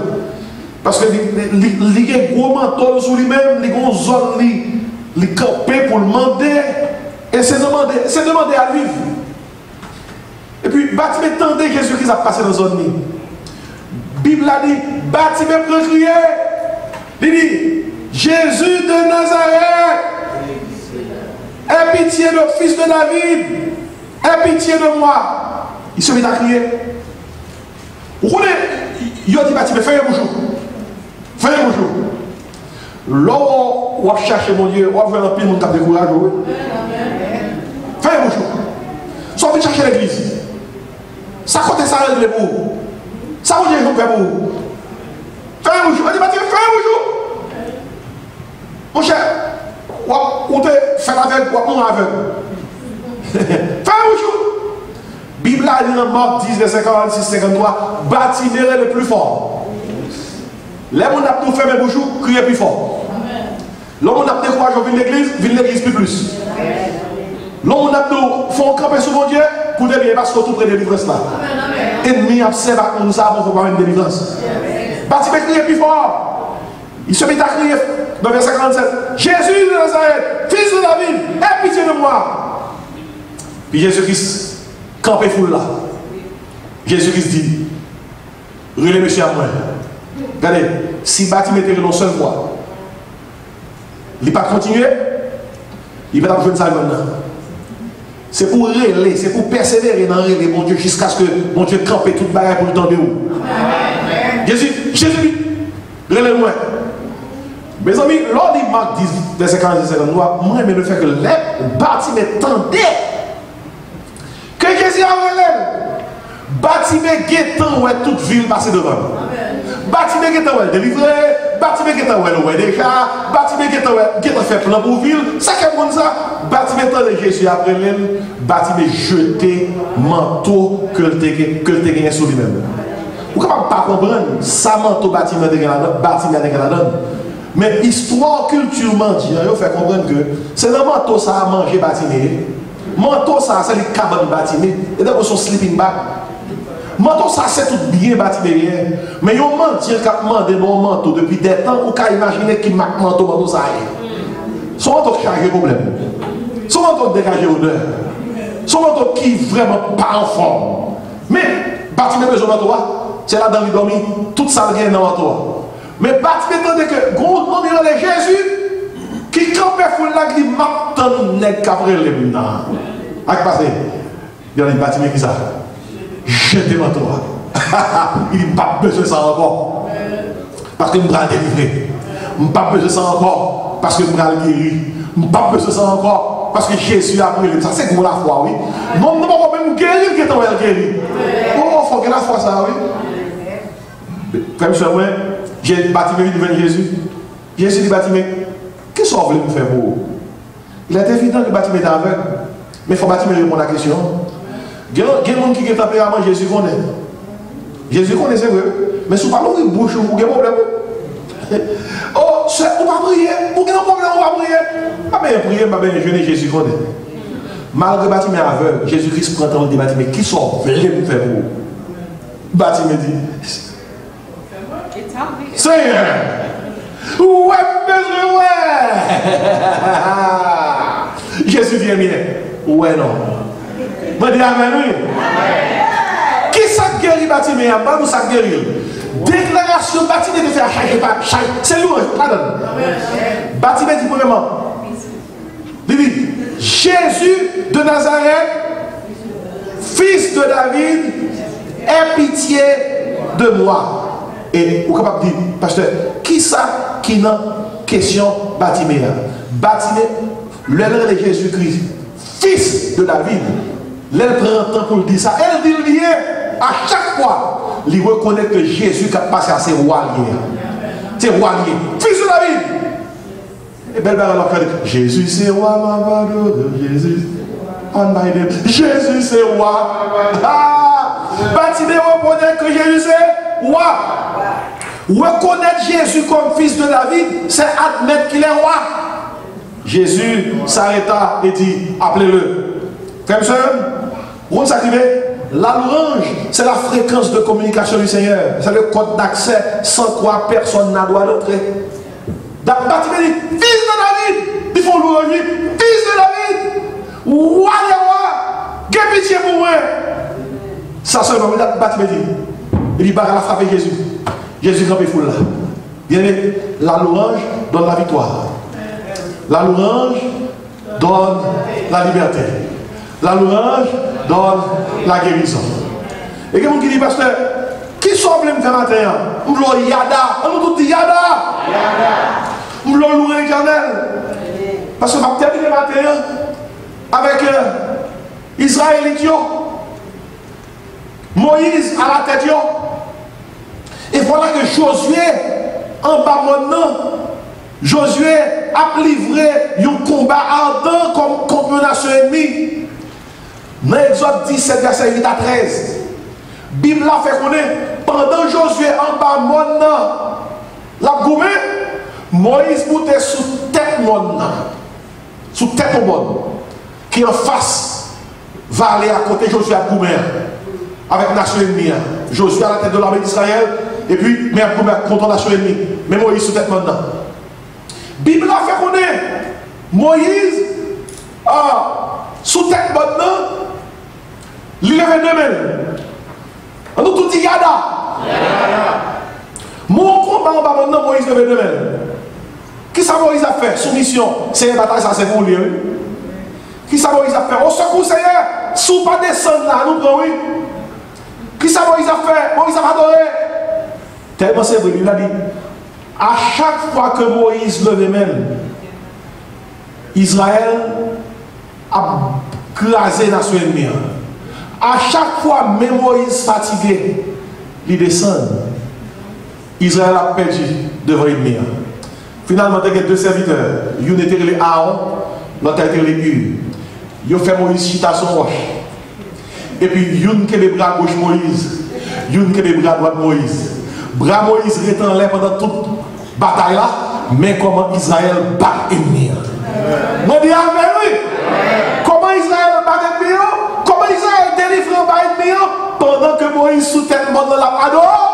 Parce que il y a un gros menton sur lui-même, il y a une zone, il est campé pour le demander, et c'est demander à vivre. Et puis, Bartimée tendait Jésus-Christ a passé dans la zone nia. La Bible a dit, Bartimée peut crier, il dit, Jésus de Nazareth, aie pitié de fils de David, aie pitié de moi. Il se met à crier. Vous connaissez, il a dit Bartimée, fais un bonjour. Fais un bonjour. Là où on cherche mon Dieu, on va voir un peu de monde qui a découragé. Fais un bonjour. Soit vous chercher l'église. Ça compte ça règle pour vous. Ça vous dit pour vous. Fais un bonjour. Il dit Bartimée, fais un bonjour. Mon cher, ou te fait avec ou on aveugle. Fais un bonjour. Bible a dit dans Marc 10, verset 46-53, Bartimée est le plus fort. Les gens qui ont fait mes bonjour, criez plus fort. L'homme qui a découragé vient l'église plus. L'homme qui font camper sur mon Dieu pour devenir parce que tout près de délivrance là. Ennemi observe à nous ça pour faire une délivrance. Bartimée criez plus fort. Il se met à crier dans verset 47. Jésus de Nazareth, fils de David, aie pitié de moi. Puis Jésus-Christ campé foule là. Jésus-Christ dit, relais monsieur à moi. Regardez, si Bartimée était une seule fois, il ne va pas continuer, il va jouer ça maintenant. C'est pour relayer, c'est pour persévérer dans le relais, mon Dieu, jusqu'à ce que mon Dieu campe toute bagarre pour le temps de où. Jésus, relais-moi. Mes amis, lors de Marc 10, verset 46, moi, je me fais que les Bartimée tendaient que Jésus a relève. Bartimée guettant ouais toute ville passée devant. Bartimée guettant ouais délivré, Bartimée guettant ouais déjà, Bartimée guettant fait plein pour ville. Ça qu'est comme ça. Bartimée tendait Jésus après elle, Bartimée jeté manteau que le gagné sur lui-même. Vous ne pouvez pas comprendre ça manteau Bartimée de la donne. Mais histoire culturellement dit, il faut comprendre que c'est le manteau ça a mangé Bartimée. Manteau ça c'est le cabane Bartimée. Et donc son sleeping bag. Manteau ça c'est tout bien Bartimée. Mais yon mentir qui a demandé mon manteau depuis des temps ou qu'a imaginé qui m'a manteau ça est. Son manteau qui charge problème. Son manteau dégage odeur. Son manteau qui vraiment pas en forme. Mais Bartimée besoin de manteau, c'est là dans le dormi, tout ça vient dans le manteau. Mais Bartimée tendait que gros nom de Jésus qui campait fou là qui m'attend nèg après les maintenant. Avec passé. Il y a une Bartimée qui ça. Jetez manteau. Il dit, pas besoin de ça encore. Parce que je vais délivrer. Je n'ai pas besoin de ça encore. Parce que je vais guérir. Je n'ai pas besoin de ça encore. Parce que Jésus a pris. Ça, c'est pour la foi, oui. Non, non, pas même guérir qui est en guérir. Oh, il faut que la foi, ça, oui. Frère, moi, j'ai bâti devant Jésus. Jésus dit, bâti, qu'est-ce que vous voulez me faire pour vous? Il est évident que bâti est aveugle. Mais il faut bâti répondre à la question. Il y a des gens qui ont tapé avant Jésus connaît. Jésus connaît, c'est vrai. Mais si vous parlez de bouche, vous avez un problème. Oh, on va prier. Vous avez un problème, on va prier. Pas bien prier, pas bien jeûner, Jésus connaît. Malgré bâtiment aveugle, Jésus-Christ prend le temps de débattre. Mais qui sont voulez me faire pour vous? Bâtiment dit. Seigneur. Ouais, besoin, ouais. Jésus vient bien. Ouais, non. Je dis amen, oui. Qui ça guérit bâtiment? Pas ça guérit. Déclaration bâtiment de faire chaque. C'est lourd, pardon. Bâtiment dit premièrement. Bibi, Jésus de Nazareth, fils de David, aie pitié de moi. Et vous êtes capable de dire, pasteur, qui ça qui n'a question bâtiment? Bâtiment, l'heure de Jésus-Christ, fils de David, l'elle prend le temps pour le dire ça. Elle dit lié à chaque fois, il reconnaît que Jésus qui a passé à ses rois liés. C'est roi lié. Fils de David. Et belle belle alors Jésus c'est roi, ma Jésus. Jésus c'est roi. Ah, bâtiment reconnaît que Jésus c'est roi. Reconnaître Jésus comme fils de David, c'est admettre qu'il est roi. Jésus s'arrêta et dit, appelez-le. Frère, vous savez, la louange, c'est la fréquence de communication du Seigneur. C'est le code d'accès sans quoi personne n'a droit d'entrer. Bâtiment dit, fils de David, ils font louange, fils de David, roi des rois, quelle pitié pour moi. Ça seulement, bâtiment dit, il dit, bah, la frappe Jésus. Jésus campé foule là. Bien, la louange donne la victoire. La louange donne la liberté. La louange donne la guérison. Et quelqu'un qui dit, pasteur, qui sont me faire matin? On veut yada. On nous dit yada. On veut louer l'éternel. Parce que je vais terminer matin avec Israélite, Moïse à la tête. Et voilà que Josué, en bas maintenant, Josué a livré un combat ardent contre une nation ennemie. Dans Exode 17, verset 8 à 13, la Bible a fait connaître, pendant Josué en bas maintenant, la goumé, Moïse montait sous tête maintenant, sous tête au monde, qui en face va aller à côté de Josué à goumé, avec la nation ennemie. Josué à la tête de l'armée d'Israël, et puis, mais contre la nation ennemie. Mais Moïse sous tête maintenant. Bible a fait connaître Moïse sous tête maintenant, il lève deux mains. On nous tout dit yada. Mon combat en bas maintenant, Moïse lève deux mains. Qui ça Moïse a fait? Soumission. C'est une bataille, ça c'est pour lui. Qui ça Moïse a fait? Au secours, Seigneur, sous pas descendre là, nous prenons, oui. Qui ça Moïse a fait? Moïse a adoré. Tellement c'est vrai, il a dit. À chaque fois que Moïse levait même, Israël a crasé la nation ennemie. À chaque fois, même Moïse fatigué, il descend. Israël a perdu devant l'ennemi. Finalement, il y a deux serviteurs. L'un était les Aaron, l'autre était les Hur. Ils ont fait Moïse chita son roche. Et puis, l'un qui est les bras gauche Moïse, l'un qui est les bras droite Moïse. Bras Moïse est en l'air pendant toute bataille là, mais comment Israël bat l'ennemi. Je dis amen, oui. Comment Israël bat l'ennemi? Comment Israël délivre l'ennemi pendant que Moïse sous tête monde la adore?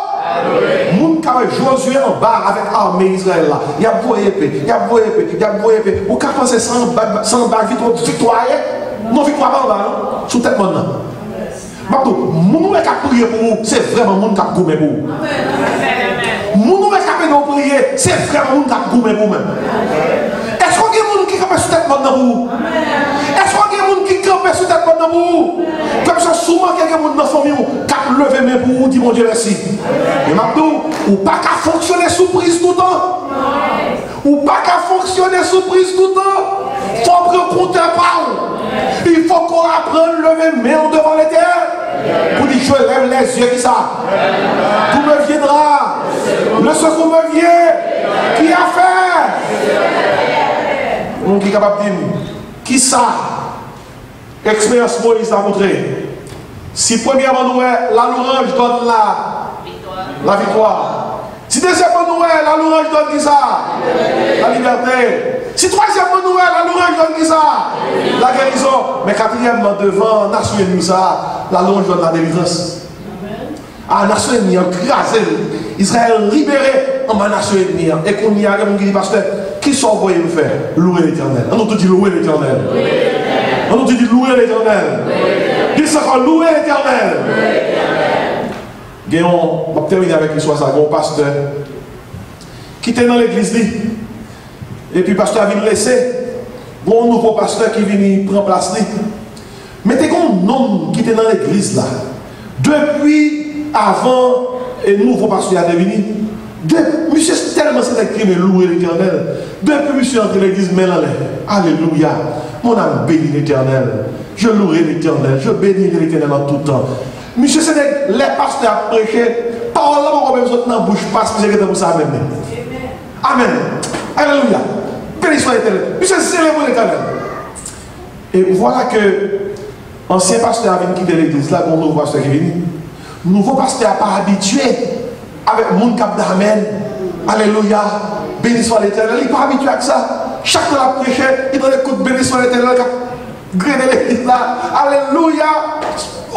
Moun qui avait Josué en bas avec l'armée Israël là. Il y a beau épée, il y a beau épée, il y a beau épée. Vous pouvez penser sans bague victoire? Non, victoire en bas, sous tête monde là. Moun qui a prié pour vous, c'est vraiment moun qui a goumé pour vous. Moun qui a prié, c'est vraiment moun qui a goumé pour vous-même. Est-ce qu'il y a des gens qui campent sur tête maintenant pour vous? Est-ce qu'il y a des gens qui campent sur tête maintenant pour vous? Comme ça, souvent, il y a des gens dans la famille qui lever mes pour vous dire mon Dieu merci. Et maintenant, ou pas qu'à fonctionner sous prise tout le temps. Ou pas qu'à fonctionner sous prise tout le temps. Il faut prendre compteur par où. Il faut qu'on apprenne à lever mes mains devant l'Éternel. Pour dire je lève les yeux qui ça. Tout me viendra. Le secours me vient. Qui a fait? On qui est capable de dire qui ça? Expérience Moïse a montré. Si premièrement nous la louange donne la victoire. Si deuxièmement nous la louange donne qui ça? La liberté. Si troisièmement nous la louange donne qui ça? La guérison. Mais quatrièmement devant nation ennemie ça, la louange donne la délivrance. Ah, nation ennemie écrasée. Israël libéré en ma nation ennemie. Et qu'on y a mon qui dit pasteur, qui sont envoyés me faire? Louer l'Éternel. On nous dit louer l'Éternel. On nous dit louer l'Éternel. Dis ça qu'on louer l'Éternel. On va terminer avec l'histoire ça. Un pasteur qui était dans l'église. Et puis le pasteur a venu laisser. Un nouveau pasteur qui vient prendre place. Mais t'es un homme qui était dans l'église là. Depuis avant et nouveau pasteur a devenu. Monsieur c'est tellement sélectif mais louer l'Éternel. Depuis monsieur entre l'église, mais alléluia. Mon âme bénit l'Éternel. Je louerai l'Éternel. Je bénirai l'Éternel en tout temps. Monsieur Sénèque, les pasteurs prêchent. Parole là, on va même sortir dans la bouche, parce que c'est pour ça même. Amen. Alléluia. Béni soit l'Éternel. Monsieur, célèbre l'Éternel. Et voilà que ancien pasteur a venu quitter l'église. Là, mon nouveau pasteur qui est venu. Nouveau pasteur n'a pas habitué avec mon cap d'Amen. Alléluia. Béni soit l'Éternel. Il n'est pas habitué à ça. Chaque fois qu'il prêche, il donne des coups de béni soit l'Éternel. Gréner l'église là. Alléluia.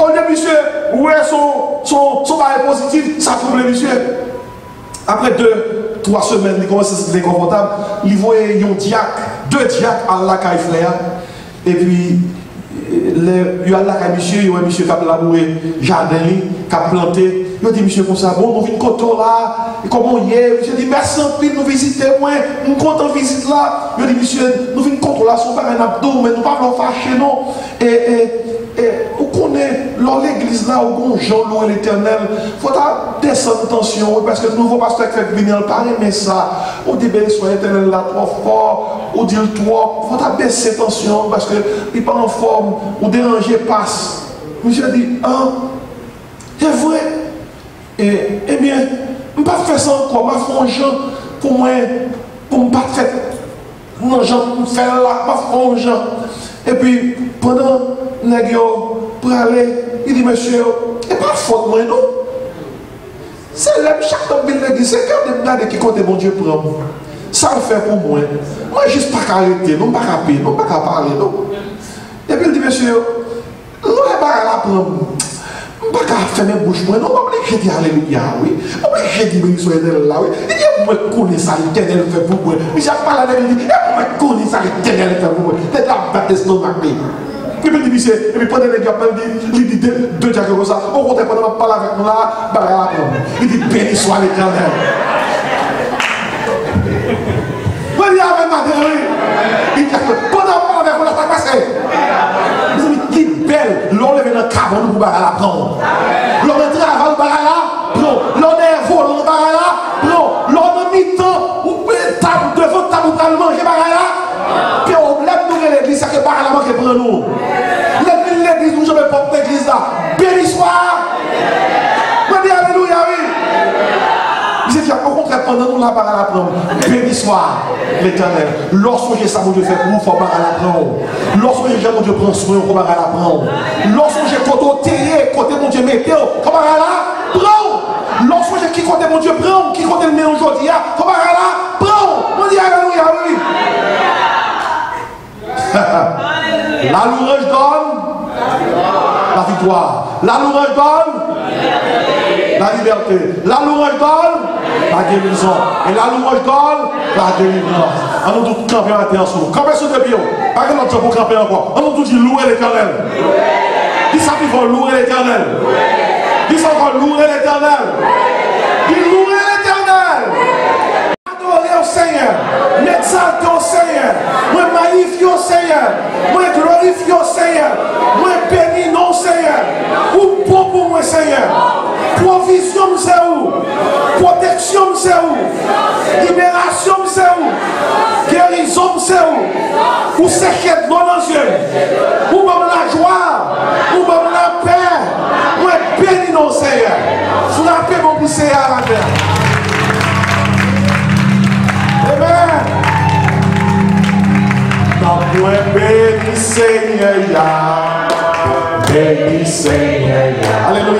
On dit, monsieur, où est son bail positif? Ça trouble, monsieur. Après 2-3 semaines, il commence à se sentir confortable. Il voit un diacre, 2 diacres à la caille frère. Et puis, il y a là, monsieur, il y a un monsieur qui a labouré jardin, qui a planté. Il dit, monsieur, comme ça, bon, nous venons de là, comment il est? Monsieur dit, merci en pile, nous visiter, moi, nous comptons visite là. Il dit, monsieur, nous venons de là, son père un abdo, mais nous ne parlons pas chez nous. Et où qu'on est, dans l'église là, où on Jean louer l'Éternel, il faut descendre tension, parce que le nouveau pasteur qui fait venir, il paraît, mais ça, on dit, béni soit l'Éternel là, trop fort, on dit le trop, il faut baisser tension, parce qu'il n'est pas en forme, ou déranger passe. Monsieur dit, hein, c'est vrai. Eh bien, je ne vais pas faire ça encore, je vais faire un genre pour moi, pour ne pas faire non, je vais faire là, je vais faire un genre. Et puis, pendant pour aller, il dit, monsieur, il n'est pas faute, moi, non? C'est là, chaque homme de l'église, c'est quand de regarder qui compte mon Dieu prend. Ça le fait pour moi. Moi, juste pas arrêter, non, pas payer, non, pas parler, non. Et puis, il dit, monsieur, nous, on va la prendre. Je ne vais pas faire mes bouches, moi, non, je dis alléluia, oui. Je dis béni soit l'Éternel là, oui. Il dit, je connais ça, l'Éternel fait pour moi. Mais j'ai pas la même, il dit, je connais ça, l'Éternel fait pour moi. C'est la bête d'estomac. Et puis, et puis pendant les gars, il dit 2 diacres comme ça, on compte pendant qu'on parle avec nous là, bah, il dit, béni soit l'Éternel. Il dit, avec ma théorie, il dit, pendant qu'on parle avec nous là, ça passe. Il dit, belle, l'on lève dans le carbone pour la prendre. L'on travaille pour la prendre. L'on est volant pour la prendre. L'on a mis temps, ou table devant table pour manger pour la. Puis on lève nous l'église, c'est que par la manque pour nous. L'église, nous jamais porte l'église là. Béni soit. On dit alléluia, oui. Il dit, au contraire, pendant nous la parole à prendre. Béni soit l'Éternel. Lorsque j'ai ça, mon Dieu fait pour nous, il faut parler à prendre. Lorsque j'ai mon Dieu prend soin, il faut parler à prendre. Lorsque j'ai côté terré, côté mon Dieu météo, il faut parler à prendre. Lorsque j'ai qui côté mon Dieu prend, qui côté le mien aujourd'hui, il faut parler à prendre. On dit alléluia, oui. La louange donne la victoire. La louange donne la liberté. La louange donne la guérison. Et la louange donne la délivrance. On nous tous camper à terre ensemble. Camper sur des pieds. Pas que notre pour camper encore. On nous tous dit louer l'Éternel. Dis ça qu'il faut louer l'Éternel. Dis ça qu'il faut louer l'Éternel. Dis louer l'Éternel. Adorer au Seigneur. M'exalter au Seigneur. Moi magnifier au Seigneur. Moi glorifier au Seigneur. Moi bénir non Seigneur. Ou bon pour moi Seigneur. c'est où? Libération, c'est où? Guérison, c'est où? Ou c'est qu'être bon dans les yeux? Ou même la joie? Ou même la paix? Ou est béni dans le Seigneur? Frappez mon poussé à la terre. Amen. Dans moi, béni Seigneur, béni Seigneur. Alléluia.